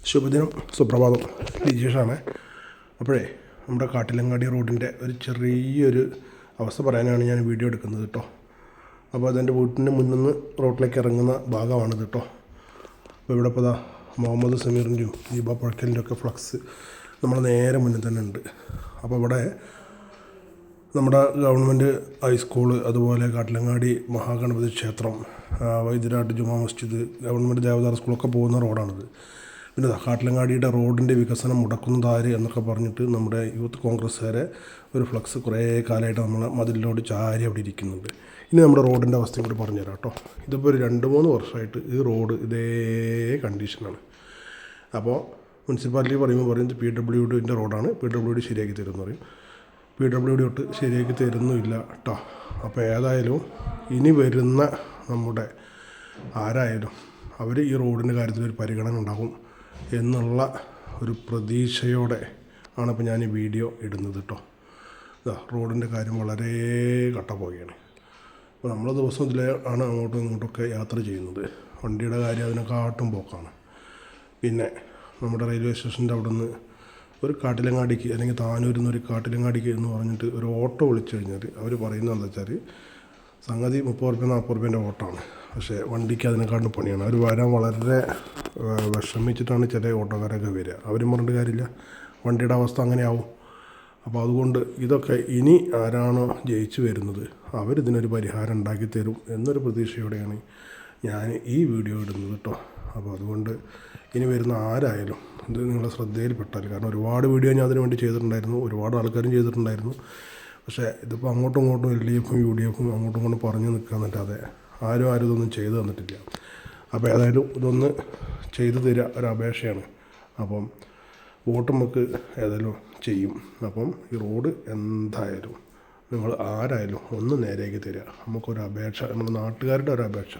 ശുഭദിനം, സുപ്രഭാതം. ലിജീഷാണ്. അപ്പോഴേ നമ്മുടെ കാട്ടിലങ്ങാടി റോഡിൻ്റെ ഒരു ചെറിയൊരു അവസ്ഥ പറയാനാണ് ഞാൻ വീഡിയോ എടുക്കുന്നത് കേട്ടോ. അപ്പോൾ അതെൻ്റെ വീട്ടിൻ്റെ മുന്നിൽ നിന്ന് റോഡിലേക്ക് ഇറങ്ങുന്ന ഭാഗമാണിത് കേട്ടോ. അപ്പോൾ ഇവിടെ ഇപ്പോൾ മുഹമ്മദ് സമീറിൻ്റെയും ദീപ പുഴക്കലിൻ്റെ ഒക്കെ ഫ്ലക്സ് നമ്മൾ നേരെ മുന്നിൽ തന്നെ ഉണ്ട്. അപ്പോൾ ഇവിടെ നമ്മുടെ ഗവൺമെൻറ് ഹൈസ്കൂള്, അതുപോലെ കാട്ടിലങ്ങാടി മഹാഗണപതി ക്ഷേത്രം, വൈദ്യരാട്ട് ജുമാ മസ്ജിദ്, ഗവൺമെൻറ് ദേവദാർ സ്കൂളൊക്കെ പോകുന്ന റോഡാണിത്. പിന്നെ കാട്ടിലങ്ങാടിയുടെ റോഡിൻ്റെ വികസനം മുടക്കുന്നതാര് എന്നൊക്കെ പറഞ്ഞിട്ട് നമ്മുടെ യൂത്ത് കോൺഗ്രസ്സുകാരെ ഒരു ഫ്ലക്സ് കുറേ കാലമായിട്ട് നമ്മൾ മതിലിനോട് ചാരി അവിടെ ഇരിക്കുന്നുണ്ട്. ഇനി നമ്മുടെ റോഡിൻ്റെ അവസ്ഥയും കൂടി പറഞ്ഞുതരാം കേട്ടോ. ഇതിപ്പോൾ ഒരു 2-3 വർഷമായിട്ട് ഈ റോഡ് ഇതേ കണ്ടീഷനാണ്. അപ്പോൾ മുനിസിപ്പാലിറ്റി പറയുന്നത് PWDൻ്റെ റോഡാണ്, PWD ശരിയാക്കി തരുമെന്ന് പറയും. PWD തൊട്ട് ശരിയാക്കി തരുന്നുമില്ല കേട്ടോ. അപ്പോൾ ഏതായാലും ഇനി വരുന്ന നമ്മുടെ ആരായാലും അവർ ഈ റോഡിൻ്റെ കാര്യത്തിൽ ഒരു പരിഗണന ഉണ്ടാകും എന്നുള്ള ഒരു പ്രതീക്ഷയോടെ ആണ് ഇപ്പോൾ ഞാൻ ഈ വീഡിയോ ഇടുന്നത് കേട്ടോ. റോഡിൻ്റെ കാര്യം വളരെ കട്ട പോവുകയാണ്. അപ്പോൾ നമ്മൾ ദിവസത്തിൽ ആണ് അങ്ങോട്ടും ഇങ്ങോട്ടൊക്കെ യാത്ര ചെയ്യുന്നത്. വണ്ടിയുടെ കാര്യം അതിനെക്കാട്ടും പോക്കാണ്. പിന്നെ നമ്മുടെ റെയിൽവേ സ്റ്റേഷൻ്റെ അവിടെ നിന്ന് ഒരു കാട്ടിലങ്ങാടിക്ക് അല്ലെങ്കിൽ താനൂരിൽ നിന്ന് ഒരു കാട്ടിലങ്ങാടിക്ക് എന്ന് പറഞ്ഞിട്ട് ഒരു ഓട്ടോ വിളിച്ചു കഴിഞ്ഞാൽ അവർ പറയുന്നത് എന്താ വെച്ചാൽ സംഗതി 30-40 ഓട്ടമാണ്. പക്ഷേ വണ്ടിക്ക് അതിനെക്കാട്ടും പണിയാണ്. അവർ വരാൻ വളരെ വിഷമിച്ചിട്ടാണ് ചില ഓട്ടോക്കാരൊക്കെ വരിക. അവരും പറഞ്ഞിട്ട് കാര്യമില്ല, വണ്ടിയുടെ അവസ്ഥ അങ്ങനെ ആവും. അപ്പോൾ അതുകൊണ്ട് ഇതൊക്കെ ഇനി ആരാണോ ജയിച്ചു വരുന്നത് അവരിതിനൊരു പരിഹാരം ഉണ്ടാക്കി തരും എന്നൊരു പ്രതീക്ഷയോടെയാണ് ഞാൻ ഈ വീഡിയോ ഇടുന്നത് കേട്ടോ. അപ്പോൾ അതുകൊണ്ട് ഇനി വരുന്ന ആരായാലും ഇത് നിങ്ങളുടെ ശ്രദ്ധയിൽപ്പെട്ടാൽ, കാരണം ഒരുപാട് വീഡിയോ ഞാൻ അതിനു വേണ്ടി ചെയ്തിട്ടുണ്ടായിരുന്നു, ഒരുപാട് ആൾക്കാരും ചെയ്തിട്ടുണ്ടായിരുന്നു. പക്ഷേ ഇതിപ്പോൾ അങ്ങോട്ടും ഇങ്ങോട്ടും LDFും UDFും അങ്ങോട്ടും ഇങ്ങോട്ടും പറഞ്ഞു നിൽക്കാന്നിട്ട് ആരും ഇതൊന്നും ചെയ്തു തന്നിട്ടില്ല. അപ്പോൾ ഏതായാലും ഇതൊന്ന് ചെയ്തു തരിക ഒരു അപേക്ഷയാണ്. അപ്പം വോട്ട് നമുക്ക് ഏതായാലും ചെയ്യും. അപ്പം ഈ റോഡ് എന്തായാലും നിങ്ങൾ ആരായാലും ഒന്ന് നേരെയാക്കി തരിക. നമുക്കൊരു അപേക്ഷ, നമ്മുടെ നാട്ടുകാരുടെ ഒരു അപേക്ഷ.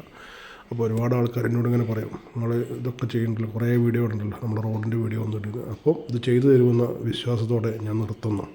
അപ്പോൾ ഒരുപാട് ആൾക്കാർ എന്നോട് ഇങ്ങനെ പറയും, നിങ്ങൾ ഇതൊക്കെ ചെയ്യുന്നുണ്ടല്ലോ, കുറേ വീഡിയോ ഉണ്ടല്ലോ നമ്മുടെ റോഡിൻ്റെ വീഡിയോ ഒന്നും ഇടുന്നത്. അപ്പോൾ ഇത് ചെയ്തു തരുമെന്ന വിശ്വാസത്തോടെ ഞാൻ നിർത്തുന്നു.